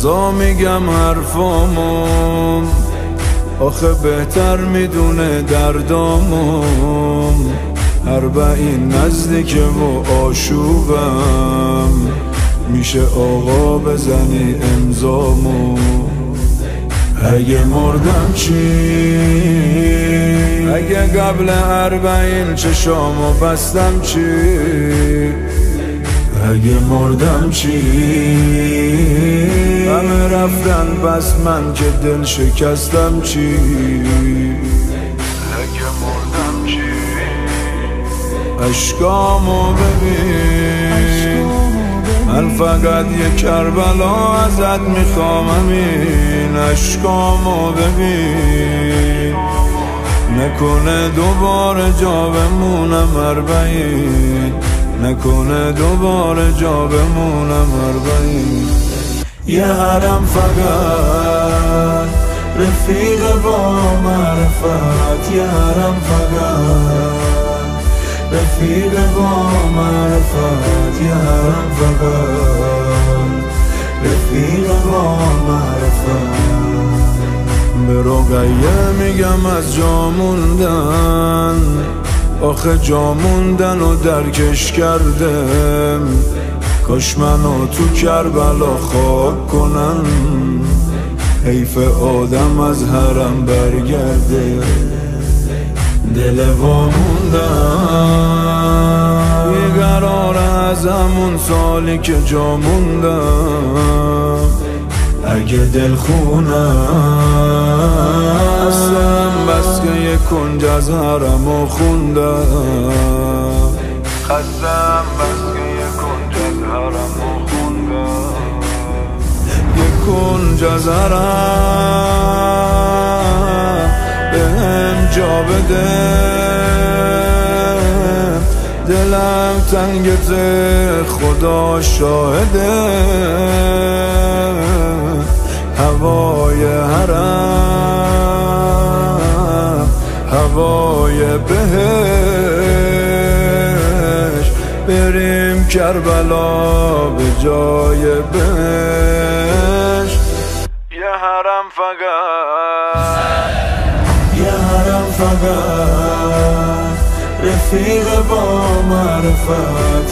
لحظا میگم حرفامو، آخه بهتر میدونه دردامو. 40 نزدیکه و آشوبم، میشه آقا بزنی امضامو. اگه مردم چی؟ اگه قبل 40 چشامو بستم چی؟ اگه مردم چی؟ همه رفتن بس من که دل شکستم چی؟ اگه مردم چی؟ اشکامو ببین، من فقط یک کربلا ازت میخوام. همین اشکامو ببین، نکنه دوباره جا بمونم 40، نکنه دوباره جا بمونم 40. یه حرم فقط رفیق با معرفت، یه حرم فقط رفیق با معرفت، یه حرم فقط رفیق با معرفت. به رقیه میگم از جا موندن، آخه جا موندن و درکش کردم. کاش منو تو کربلا خاک کنن، حیف آدم از حرم برگرده. دل واموندم بیقرار از همون سالی که جا موندم. اگه دل خونم هستم بس که یک کنج از حرمو خوندم. خستم بس که یک کنج از حرمو خوندم. یک کنج از حرم بهم جا بده، دلم تنگته خدا شاهده. هوای حرم هوای بهش، بریم کربلا به جای بهش. یه حرم فقط، یه حرم فقط رفیق با معرفت.